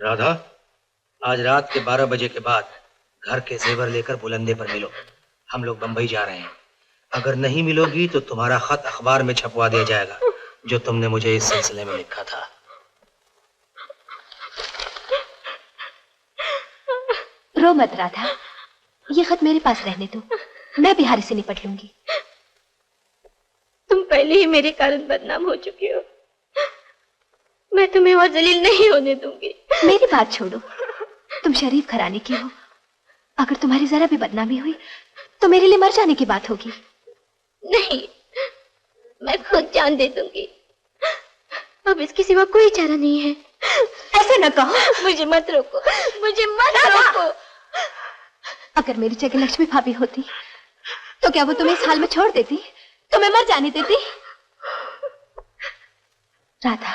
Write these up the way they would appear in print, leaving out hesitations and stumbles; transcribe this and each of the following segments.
राधा, आज रात के 12 बजे के बाद घर के जेवर लेकर बुलंदे पर मिलो। हम लोग बंबई जा रहे हैं। अगर नहीं मिलोगी तो तुम्हारा खत अखबार में छपवा दिया जाएगा, जो तुमने मुझे इस सिलसिले में लिखा था। रो मत राधा, ये खत मेरे पास रहने दो, मैं बिहारी से निपट लूंगी। तुम पहले ही मेरे कारण बदनाम हो चुके हो, मैं तुम्हें और जलील नहीं होने दूंगी। मेरी बात छोड़ो, तुम शरीफ घराने की हो, अगर तुम्हारी जरा भी बदनामी हुई तो मेरे लिए मर जाने की बात होगी। नहीं, मैं खुद जान दे दूंगी। अब इसके सिवा कोई चारा नहीं है। ऐसे न कहो। मुझे मत रोको, मुझे मत रोको। अगर मेरी जगह लक्ष्मी भाभी होती तो क्या वो तुम्हें इस हाल में छोड़ देती, तुम्हें मर जाने देती? राधा,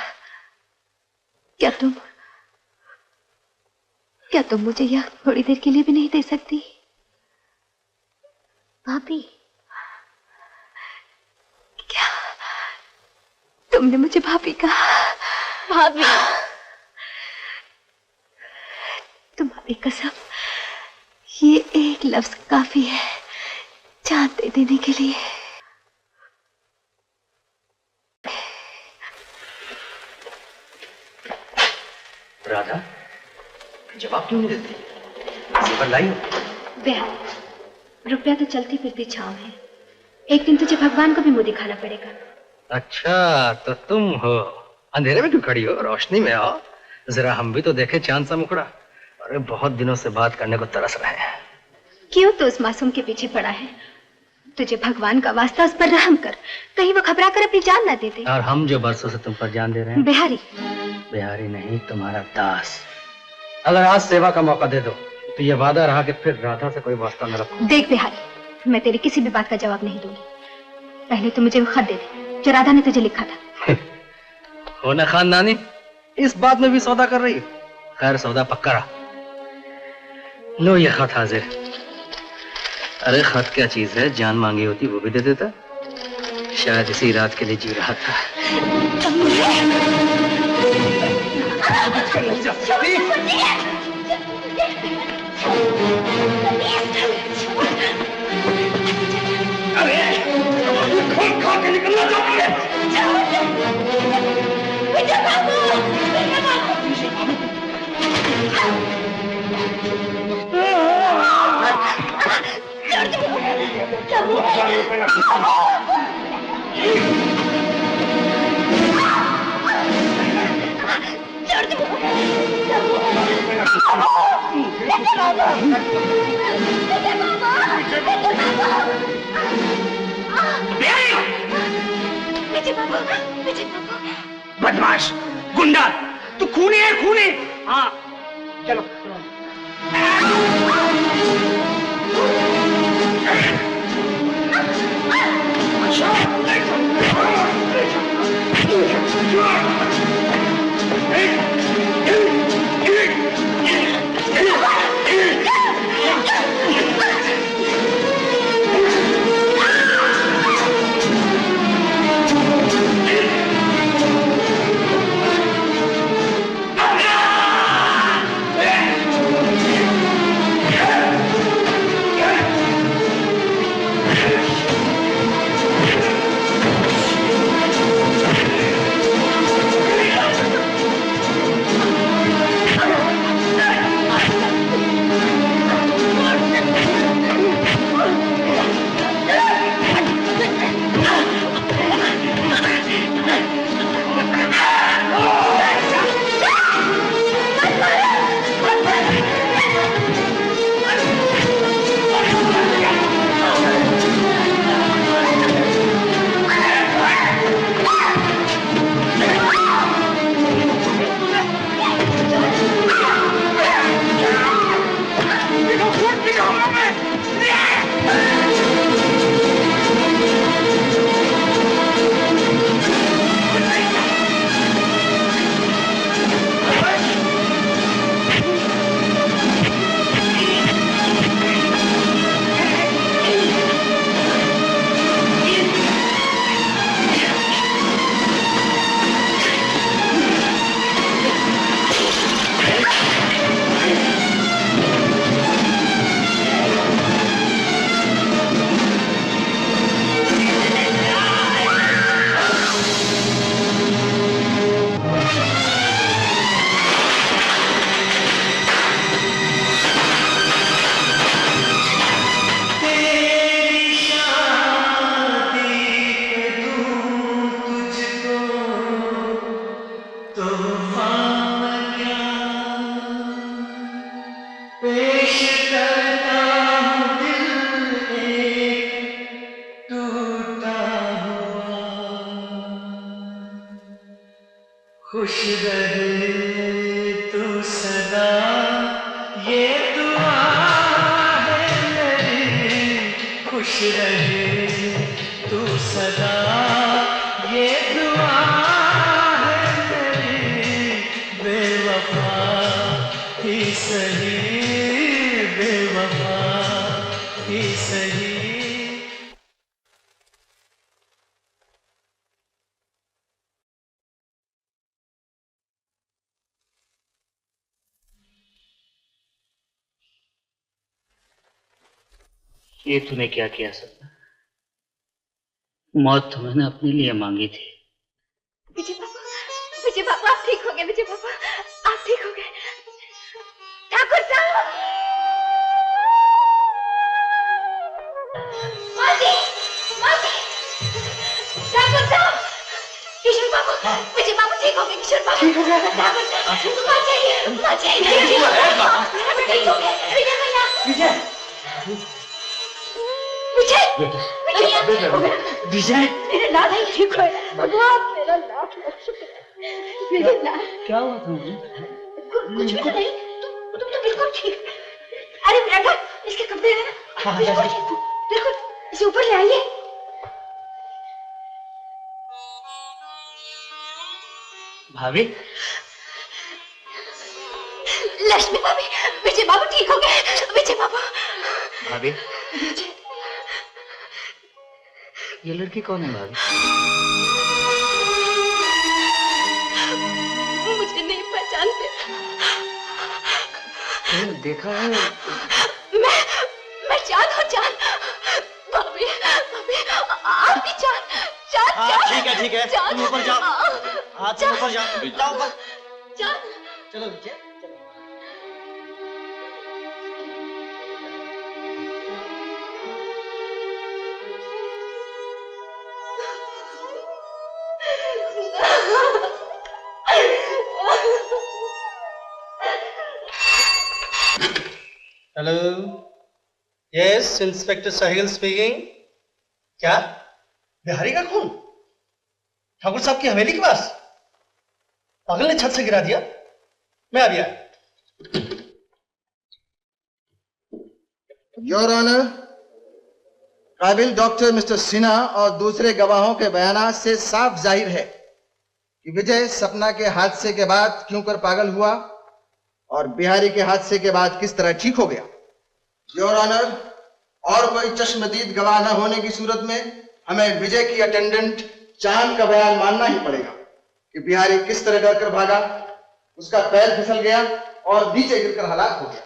क्या तुम मुझे यह थोड़ी देर के लिए भी नहीं दे सकती? भाभी, क्या तुमने मुझे भाभी कहा? भाभी, तुम्हारी कसम, ये एक लफ्ज काफी है जान दे देने के लिए। राधा, जवाब क्यों नहीं देती? जेवर लाई हो? बेहद, रुपया तो चलती फिरती छांव है, एक दिन तुझे भगवान को भी मुंह दिखाना पड़ेगा। अच्छा, तो तुम हो। अंधेरे में क्यों खड़ी हो? रोशनी में आओ, जरा हम भी तो देखे चांद सा मुखड़ा। अरे बहुत दिनों से बात करने को तरस रहे हैं। क्यों तो उस मासूम के पीछे पड़ा है? तुझे भगवान का वास्ता उस पर रहम कर, कहीं वो घबरा कर अपनी जान ना दे दे। और हम जो बरसों से तुम पर जान दे रहे हैं। बिहारी। बिहारी नहीं, तुम्हारा दास। अगर आज सेवा का मौका दे दो तो ये वादा रहा कि फिर राधा से कोई वास्ता न रखूं। देख बिहारी, मैं तेरी किसी भी बात का जवाब नहीं दूंगी। पहले तो मुझे वो खत दे दे जो राधा ने तुझे लिखा था। हो ना खानदानी, इस बात में भी सौदा कर रही है। खैर, सौदा पक्का रहा। लो ये खत हाजिर। अरे खत क्या चीज है, जान मांगी होती वो भी दे देता। शायद इसी रात के लिए जी रहा था। खून खा के निकलना चाहती है। बदमाश, गुंडा, तू खूनी है, खूनी। हाँ, चलो पेश करता हूँ दिल एक टूटा हुआ, खुश रहे तू सदा ये दुआ है मेरी, खुश रहे तू सदा ये दुआ है मेरी, बेवफा ही सही, बेवफा ही सही। ये तूने क्या किया सपना? मौत तो मैंने अपने लिए मांगी थी। विजय बाबू आप ठीक हो गए। विजय बाबू आप ठीक हो गए। ठाकुर साहब, माजी, माजी, ठाकुर साहब, किशोर बाबू, विजय बाबू ठीक हो गए। किशोर बाबू ठीक हो गया। ठाकुर साहब, माजी, ठीक हो गए। विजय भैया, विजय, विजय, मेरे लाल भाई ठीक हो गए। भगवान मेरा लाल, मेरे लाल। क्या हुआ था? कुछ भी नहीं, तुम तो बिल्कुल ठीक। अरे बेटा, इसके कपड़े हैं ना? बिल्कुल ठीक, बिल्कुल। इसे ऊपर ले आइए। भाभी, लक्ष्मी भाभी, विजय बाबू ठीक हो गए। विजय बाबू। भाभी, ये लड़की कौन है भाभी? मुझे नहीं पहचानते। देखा है? मैं चांद हूँ, चांद। भाभी, भाभी, आप भी चांद, चांद, चांद। ठीक है, तुम ऊपर जाओ। हाँ, तुम ऊपर जाओ, जाओ ऊपर। चांद। चलो विजय। हेलो, यस, इंस्पेक्टर साहिल स्पीकिंग। क्या बिहारी का खून ठाकुर साहब की हवेली के पास? पागल ने छत से गिरा दिया। मैं आ गया। योर ऑनर, काबिल डॉक्टर मिस्टर सिन्हा और दूसरे गवाहों के बयान से साफ जाहिर है कि विजय सपना के हादसे के बाद क्यों कर पागल हुआ और बिहारी के हादसे के बाद किस तरह ठीक हो गया। योर ऑनर, और कोई चश्मदीद गवाह न होने की सूरत में हमें विजय की अटेंडेंट चांद का बयान मानना ही पड़ेगा कि बिहारी किस तरह डर कर भागा, उसका पैर फिसल गया और नीचे गिरकर हलाक हो गया।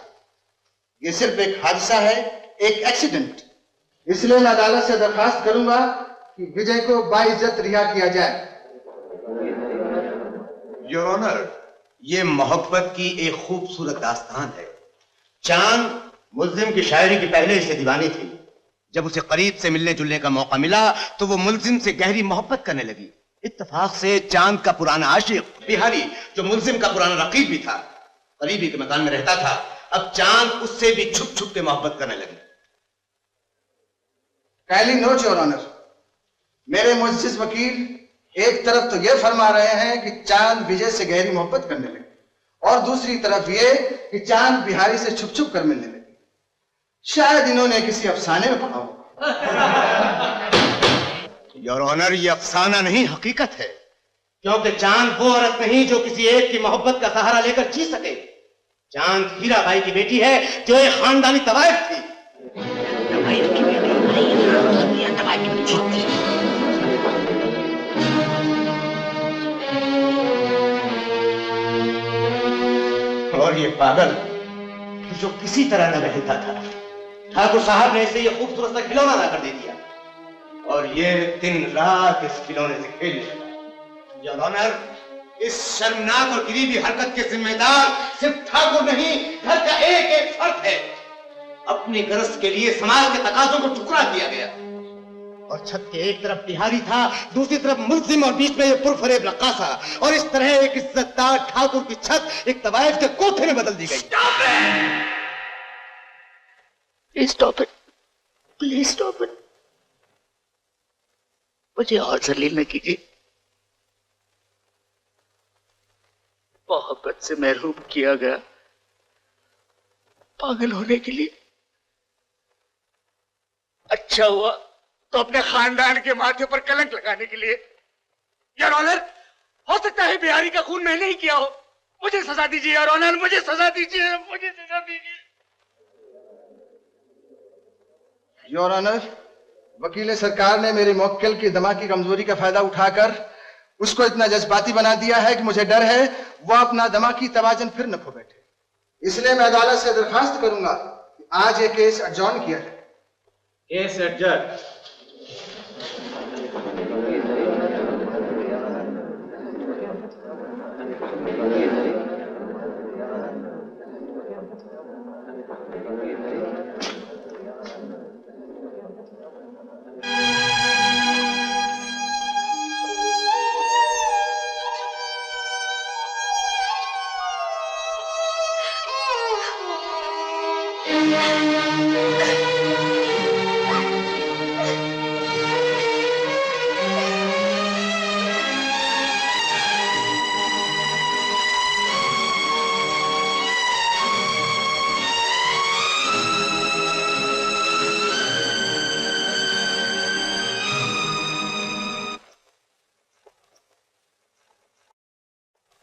ये सिर्फ एक हादसा है, एक एक्सीडेंट। इसलिए मैं अदालत से दरखास्त करूंगा कि विजय को बाइज्जत रिहा किया जाए। योर ऑनर, ये मोहब्बत की एक खूबसूरत दास्तान है। चांद मुल्जिम की शायरी की पहले से दीवानी थी। जब उसे करीब से मिलने जुलने का मौका मिला तो वो मुल्जिम से गहरी मोहब्बत करने लगी। इत्तेफाक से चांद का पुराना आशिक बिहारी, जो मुल्जिम का पुराना रकीब भी था, करीबी के मकान में रहता था। अब चांद उससे भी छुप छुप के मोहब्बत करने लगी। काइंडली नोट योर ऑनर, मेरे मुअज़्ज़िज़ वकील एक तरफ तो यह फरमा रहे हैं कि चांद विजय से गहरी मोहब्बत करने लगी और दूसरी तरफ ये कि चांद बिहारी से छुप छुप कर मिलने लगी। शायद इन्होंने किसी अफसाने में पढ़ा हो। योर ऑनर, ये अफसाना नहीं, हकीकत है। क्योंकि चांद वो औरत नहीं जो किसी एक की मोहब्बत का सहारा लेकर जी सके। चांद हीरा भाई की बेटी है, जो एक खानदानी तवायफ थी। तवायफ की बेटी? तवायफ की बेटी। और ये पागल जो किसी तरह न बहता था, ठाकुर साहब ने इसे ये खूबसूरत सा खिलौना ला कर दे दिया और ये दिन रात इस खिलौने से खेलने लगा। योर ऑनर, इस शर्मनाक और गरीबी हरकत के जिम्मेदार सिर्फ ठाकुर नहीं, घर का एक एक फर्द है। अपनी गरज के लिए समाज के तकाजों को ठुकरा दिया गया और छत के एक तरफ बिहारी था, दूसरी तरफ मुल्जिम और बीच में ये पुरफरेब रक्कासा। और इस तरह एक इज्जतदार ठाकुर की छत एक तवायफ के कोठे में बदल दी गई। Stop it, please stop it. मुझे और जलील न कीजिए। मोहब्बत से महरूम किया गया, पागल होने के लिए। अच्छा हुआ तो अपने खानदान के माथे पर कलंक लगाने के लिए। यार ऑनर, हो सकता है बिहारी का खून मैंने ही किया हो। मुझे सजा दीजिए यार ऑनर, मुझे सजा दीजिए, मुझे सजा दीजिए। योर ऑनर, वकील सरकार ने मेरे मुवक्किल की दिमागी कमजोरी का फायदा उठाकर उसको इतना जज्बाती बना दिया है कि मुझे डर है वो अपना दिमागी तवाजन फिर न खो बैठे। इसलिए मैं अदालत से दरखास्त करूंगा कि आज ये केस एडजॉर्न किया जाए। Case adjourn.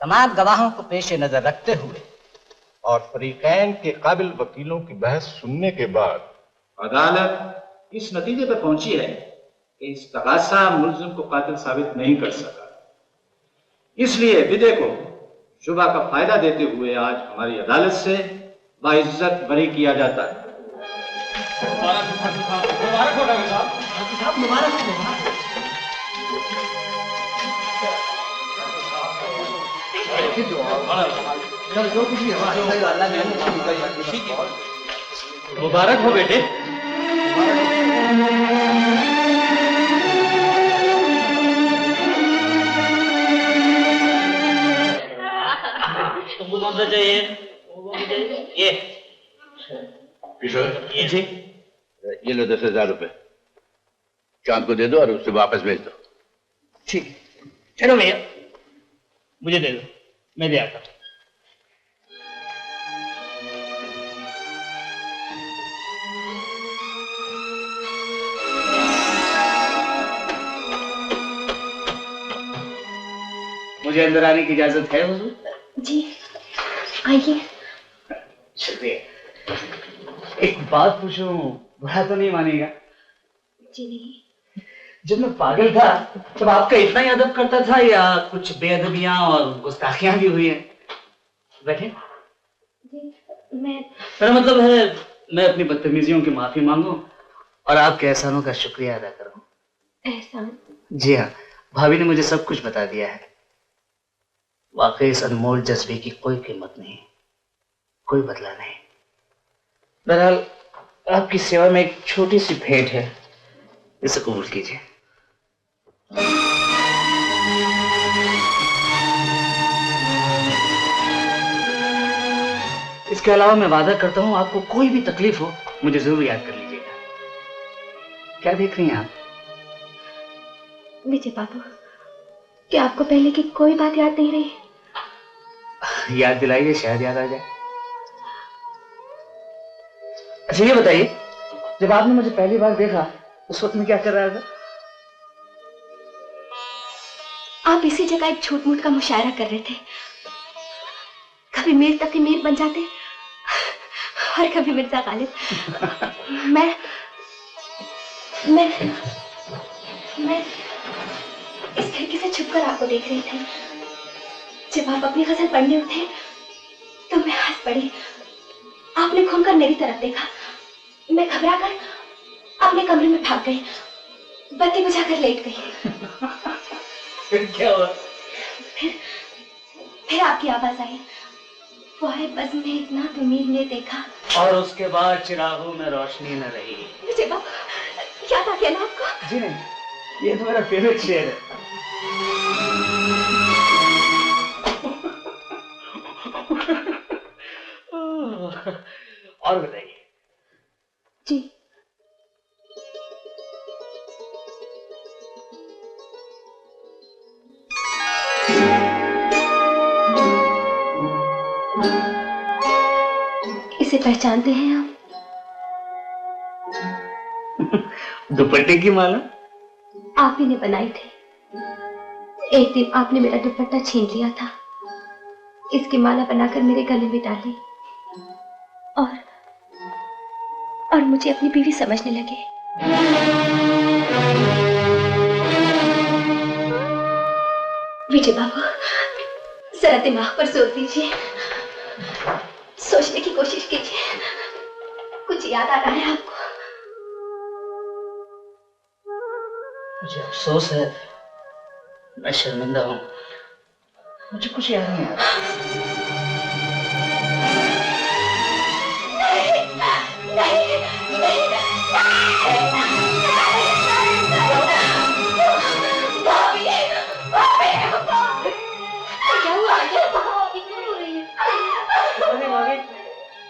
तमाम गवाहों को पेश नजर रखते हुए और फरीकैन के काबिल वकीलों की बहस सुनने के बाद अदालत इस नतीजे पर पहुंची है कि इस तकासा मुल्जिम को कातिल साबित नहीं कर सका। इसलिए विदे को शुबा का फायदा देते हुए आज हमारी अदालत से बाइज्जत बरी किया जाता है। मुबारक हो डॉक्टर साहब। मुबारक हो। मुबारक हो बेटे। तुमको कौन सा चाहिए? ये किशोर, जी ये लो 10,000 रुपए, चांद को दे दो और उससे वापस भेज दो। ठीक, चलो भैया मुझे दे दो, मैं दे आता हूँ। मुझे अंदर आने की इजाजत है हुजूर? जी आइए। शुक्रिया। एक बात पूछूं, बुरा तो नहीं मानेगा? जी नहीं। जब मैं पागल था तब आपका इतना ही अदब करता था या कुछ बेअदबियां और गुस्ताखियां भी हुई हैं? बैठे। जी मैं मेरा मतलब है मैं अपनी बदतमीजियों की माफी मांगू और आपके एहसानों का शुक्रिया अदा करूं। एहसान? जी हाँ, भाभी ने मुझे सब कुछ बता दिया है। वाकई इस अनमोल जज्बे की कोई कीमत नहीं, कोई बदला नहीं। बहरहाल आपकी सेवा में एक छोटी सी भेंट है, इसे कबूल कीजिए। इसके अलावा मैं वादा करता हूं आपको कोई भी तकलीफ हो मुझे जरूर याद कर लीजिएगा। क्या देख रही हैं आप? विजय बाबू, क्या आपको पहले की कोई बात याद नहीं रही? याद दिलाइए, शायद याद आ जाए। अच्छा ये बताइए, जब आपने मुझे पहली बार देखा उस वक्त मैं क्या कर रहा था? आप इसी जगह एक झूठ मूठ का मुशायरा कर रहे थे। कभी मीर तकी मीर बन जाते और कभी मिर्जा गालिब। मैं इस खिड़की से छुपकर आपको देख रही थी। जब आप अपनी गजल पढ़ने उठे तो मैं हंस पड़ी। आपने घूमकर मेरी तरफ देखा। मैं घबराकर अपने कमरे में भाग गई, बत्ती बुझाकर लेट गई। फिर क्या हुआ? फिर आपकी आवाज आई, वो है बस में इतना तुम्हें ने देखा। और उसके बाद चिरागों में रोशनी न रही। विजय बाबू, याद याद आ गया ना आपको? जी नहीं, ये तो मेरा फेवरेट शेर है। और बताइए। जी इसे पहचानते हैं आप? दुपट्टे की माला आप ही ने बनाई थी। एक दिन आपने मेरा दुपट्टा छीन लिया था, इसकी माला बनाकर मेरे गले में डाली और मुझे अपनी बीवी समझने लगे। विजय बाबू, जरा दिमाग पर जोर दीजिए, सोचने की कोशिश कीजिए। कुछ याद आ रहा है आपको? मुझे अफसोस है, मैं शर्मिंदा हूं, मुझे कुछ याद नहीं आ रहा।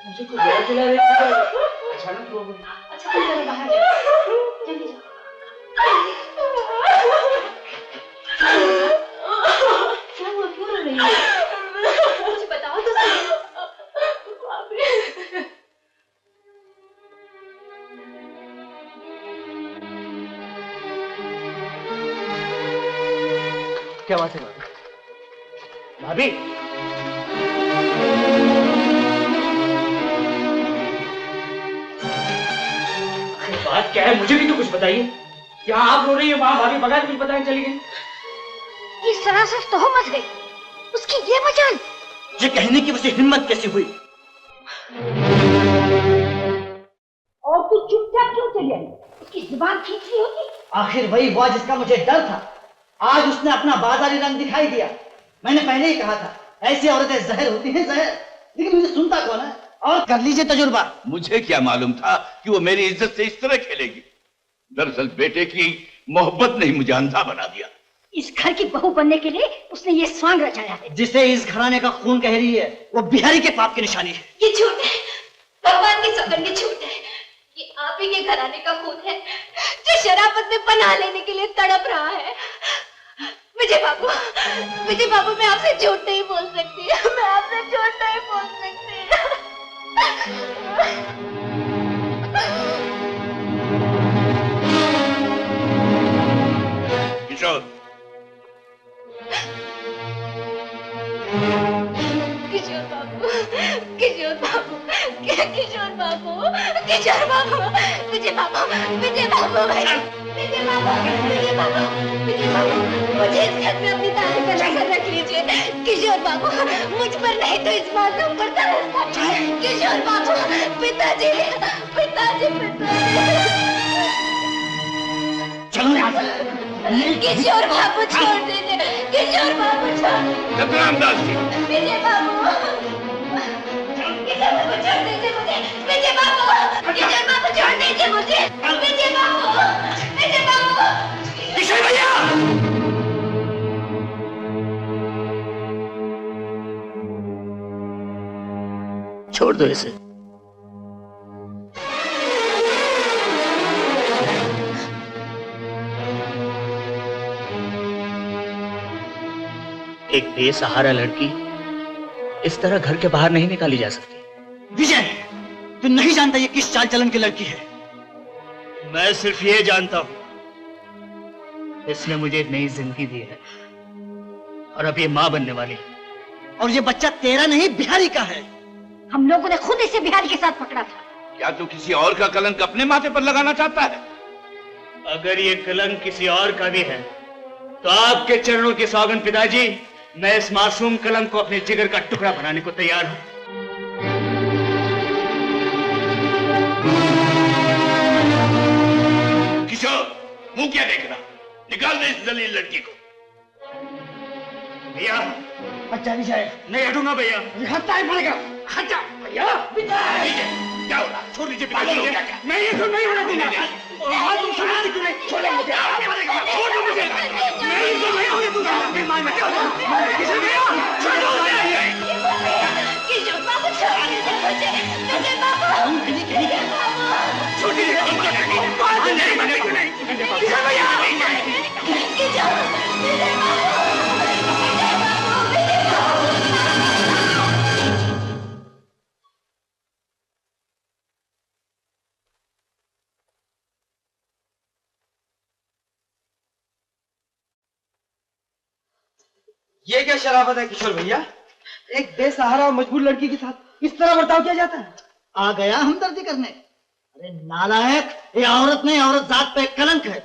मुझे कुछ याद दिला रही थी, अचानक रो गई। अच्छा तुम जरा बाहर जाओ, जल्दी जाओ। क्या हुआ, क्यों रो रही हो? मुझे बताओ तो सही। क्या बात है भाभी? बात क्या है, मुझे भी तो कुछ बताइए। क्या आप रो रही है? वहां भाभी बगैर कुछ बताए चली गई। इस तरह से तोहमत गई, उसकी ये वजह। ये कहने की उसे हिम्मत कैसी हुई? और तू चुपचाप क्यों चली आई? उसकी जुबान खींची होती। आखिर वही हुआ जिसका मुझे डर था। आज उसने अपना बाजारी रंग दिखाई दिया। मैंने पहले ही कहा था, ऐसी औरतें जहर होती हैं, जहर। लेकिन मुझे सुनता कौन है? और कर लीजिए तजुर्बा। मुझे क्या मालूम था कि वो मेरी इज्जत से इस तरह खेलेगी। दरअसल बेटे की मोहब्बत ने ही मुझे अंधा बना दिया। इस घर की बहू बनने के लिए उसने ये स्वांग रचाया है। जिसे इस घराने का खून कह रही है, वो बिहारी के पाप की निशानी है। ये झूठ है, भगवान की सौगंध, ये झूठ है। ये आप ही के घराने का खून है जो शराफत में पनाह लेने के लिए तड़प रहा है। विजय बाबू, मैं आपसे झूठ नहीं बोल सकती, मैं आपसे झूठ नहीं बोल सकती। किशोर, किशोर बाबू, किशोर बाबू, किशोर बाबू, किशोर बाबू, विजय बाबू, विजय बाबू, विजय बाबू, विजय बाबू, विजय बाबू, मुझे इस घर में अपनी तारीफ बना कर रख लीजिए। किशोर बाबू, मुझ पर नहीं तो इस मासूम पर तरस खाइए। किशोर बाबू, पिताजी, पिताजी, पिताजी। चलो यहाँ से। किशोर बाबू छोड़ दीजिए, किशोर बाबू छोड़ दीजिए। रामदास जी, विजय बाबू, किशोर बाबू छोड़ दीजिए मुझे। विजय बाबू, किशोर बाबू छोड़ दीजिए मुझे। विजय बाबू, विजय बाबू, किशोर भैया। छोड़ दो इसे। एक बेसहारा लड़की इस तरह घर के बाहर नहीं निकाली जा सकती। विजय, तू नहीं जानता ये किस चाल चलन की लड़की है। मैं सिर्फ ये जानता हूं, इसने मुझे एक नई जिंदगी दी है और अब ये मां बनने वाली है। और ये बच्चा तेरा नहीं, बिहारी का है। हम लोगों ने खुद इसे बिहारी के साथ पकड़ा था। क्या तू किसी और का कलंक अपने माथे पर लगाना चाहता है? अगर ये कलंक किसी और का भी है तो आपके चरणों की सौगंध पिताजी, मैं इस मासूम कलंक को अपने जिगर का टुकड़ा बनाने को तैयार हूं। किशोर, मुंह क्या देख रहा? निकाल दे इस जलील लड़की को। भैया, बच्चा विजय, नहीं हटूंगा भैया। हटता ही पड़ेगा। हटा भैया। क्या हो रहा? छोड़ दीजिए पिताजी। मैं ये तो नहीं होने दूंगा। तुम समझते क्यों नहीं? छोड़ो मुझे, छोड़ दो मुझे। मेरी इज्जत नहीं होगी तुम। किशन भैया, छोड़ो मुझे। किशोर बाबू छोड़ दीजिए मुझे। मुझे बाबू। छोटी नहीं। किशन भैया। ये क्या शराफत है किशोर भैया? एक बेसहारा और मजबूर लड़की के साथ इस तरह बर्ताव किया जाता है? आ गया हमदर्दी करने। अरे नालायक, ये औरत नहीं, औरत जात पे एक कलंक है,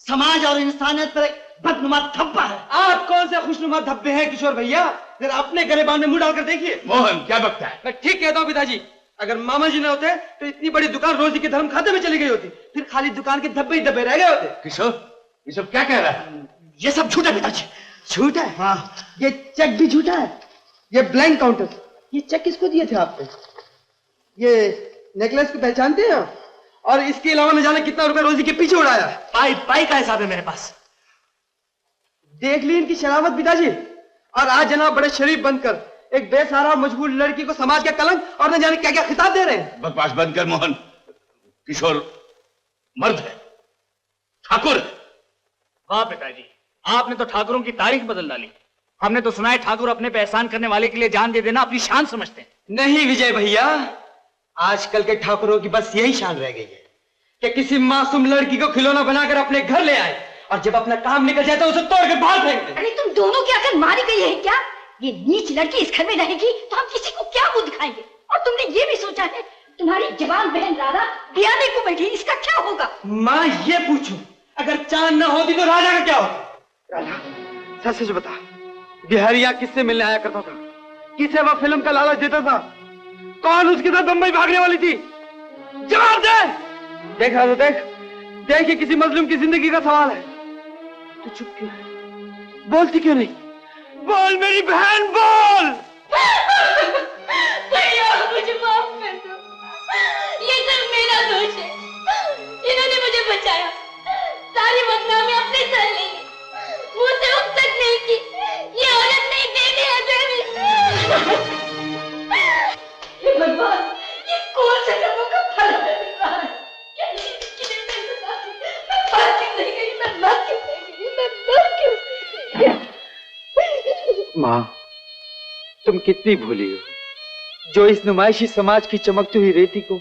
समाज और इंसानियत पर एक बदनुमा धब्बा है। आप कौन से खुशनुमा धब्बे हैं किशोर भैया? जरा अपने गलेबान में मुंह डालकर देखिए। मोहन क्या बकता है? मैं ठीक कहता हूँ पिताजी, अगर मामा जी न होते तो इतनी बड़ी दुकान रोजी के धर्म खाते में चली गई होती, फिर खाली दुकान के धब्बे ही धब्बे रह गए होते। किशोर, ये सब क्या कह रहा है? ये सब झूठ है पिताजी। झूठ है? हाँ, ये चेक भी झूठा है। ये ब्लैंक काउंटर, ये चेक किसको दिए थे आपने? ये नेकलेस को पहचानते हैं? और इसके अलावा न जाने कितना रुपए रोजी के पीछे उड़ाया। पाई का हिसाब है मेरे पास। देख ली इनकी शराफत पिताजी। और आज जनाब बड़े शरीफ बनकर एक बेसहारा मजबूर लड़की को समाज का कलंक और न जाने क्या क्या खिताब दे रहे हैं। बकवास बंद कर मोहन। किशोर मर्द है, ठाकुर। वाह पिताजी, आपने तो ठाकुरों की तारीख बदल डाली। हमने तो सुना है ठाकुर अपने पे एहसान करने वाले के लिए जान दे देना अपनी शान समझते हैं। नहीं विजय भैया, आजकल के ठाकुरों की बस यही शान रह गई है कि किसी मासूम लड़की को खिलौना बनाकर अपने घर ले आए और जब अपना काम निकल जाए तो उसे तोड़कर बाहर फेंक दे। अरे तुम दोनों की आखिर मारी गई है क्या? ये नीच लड़की इस घर में रहेगी तो हम किसी को क्या मुंह दिखाएंगे? और तुमने ये भी सोचा है तुम्हारी जवान बहन राधा ब्याने को बैठी, इसका क्या होगा? माँ ये पूछूं, अगर चांद न होती तो राजा का क्या होता? राधा, सच सच बता, बिहारिया किससे मिलने आया करता था? किसे वह फिल्म का लालच देता था? कौन उसके साथ बंबई भागने वाली थी? जवाब दे। देख राधा, देख ये किसी मजलूम की जिंदगी का सवाल है। तू चुप क्यों है? बोलती क्यों नहीं? बोल मेरी बहन, बोल। भैया मुझे माफ कर दो, ये सब मेरा दोष है। इन्होंने मुझे बचाया, सारी बदनामी अपने सह ली, मुझसे अब तक नहीं की। ये औरत नहीं देने है। भगवान, ये कौन सा कर्मों का फल है? माँ, तुम कितनी भूली हो, जो इस नुमाइशी समाज की चमकती हुई रेती को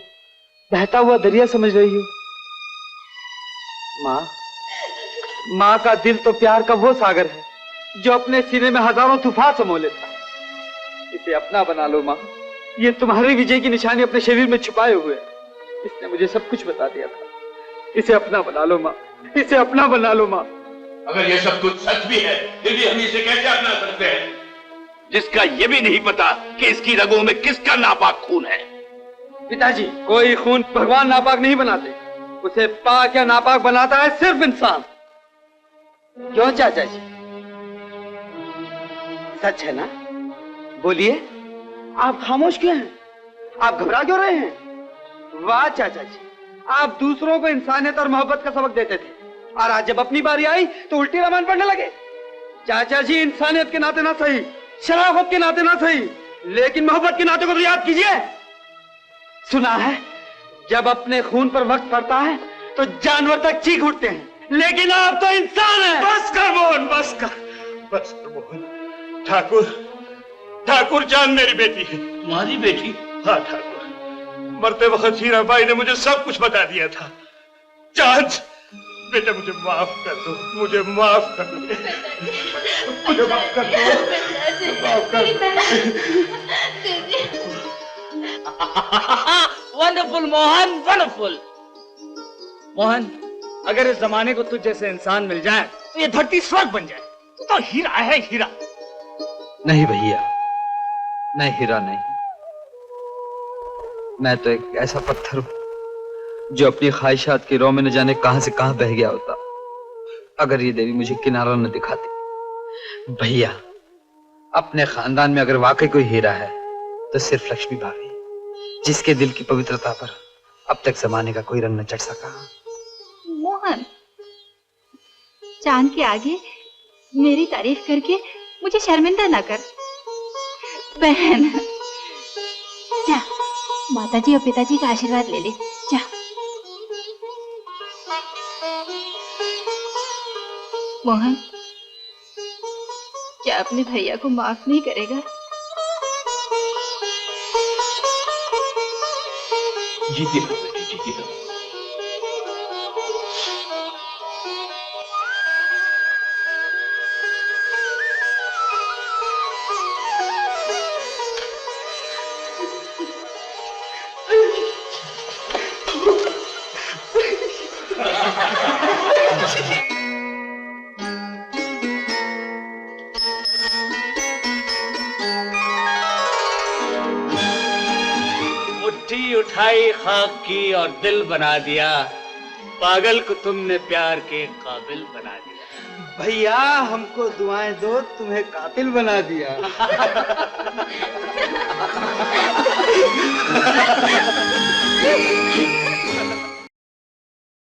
बहता हुआ दरिया समझ रही हो। माँ का दिल तो प्यार का वो सागर है जो अपने सीने में हजारों तूफान समो लेता है। इसे अपना बना लो माँ, ये तुम्हारी विजय की निशानी अपने शरीर में छुपाए हुए है। इसने मुझे सब कुछ बता दिया था। इसे अपना बना लो माँ, इसे अपना बना लो माँ। अगर ये सब कुछ सच भी है, फिर भी हम इसे कैसे अपना सकते हैं, जिसका ये भी नहीं पता कि इसकी रगों में किसका नापाक खून है? पिताजी, कोई खून भगवान नापाक नहीं बनाते, उसे पाक या नापाक बनाता है सिर्फ इंसान। क्यों चाचा जी, सच है ना? बोलिए, आप खामोश क्यों हैं? आप घबरा क्यों रहे हैं? वाह चाचा जी, आप दूसरों को इंसानियत और मोहब्बत का सबक देते थे और आज जब अपनी बारी आई तो उल्टी रामायण पढ़ने लगे। चाचा जी, इंसानियत के नाते ना सही, शराफत के नाते ना सही, लेकिन मोहब्बत के नाते को तो याद कीजिए। सुना है जब अपने खून पर वक्त पड़ता है तो जानवर तक चीख उठते हैं, लेकिन आप तो इंसान हैं। बस कर मोहन, बस कर मोहन। ठाकुर जान मेरी बेटी है। तुम्हारी बेटी? हाँ ठाकुर, मरते वक्त हीरा भाई ने मुझे सब कुछ बता दिया था। चांद बेटा, मुझे माफ कर दो, मुझे माफ कर दो, मुझे माफ कर दो, माफ कर दो। Wonderful Mohan, wonderful. मोहन, अगर इस जमाने को तुझ जैसे इंसान मिल जाए तो ये धरती स्वर्ग बन जाए। तू तो हीरा है, हीरा। नहीं भैया, मैं हीरा नहीं, मैं तो एक ऐसा पत्थर हूं जो अपनी ख्वाहिशात की रो में न जाने कहां से कहां बह गया होता अगर ये देवी मुझे किनारा न दिखाती। भैया, अपने खानदान में अगर वाकई कोई हीरा है तो सिर्फ लक्ष्मी भाभी, जिसके दिल की पवित्रता पर अब तक जमाने का कोई रंग न चढ़ सका। मोहन, चांद के आगे मेरी तारीफ करके मुझे शर्मिंदा ना कर। बहन, जा माताजी और पिताजी का आशीर्वाद ले ले, जा। मोहन, क्या अपने भैया को माफ नहीं करेगा? जीती रहो बेटी, जीती रहो। मुट्ठी उठाई खाक की और दिल बना दिया, पागल को तुमने प्यार के काबिल बना दिया। भैया हमको दुआएं दो, तुम्हें कातिल बना दिया।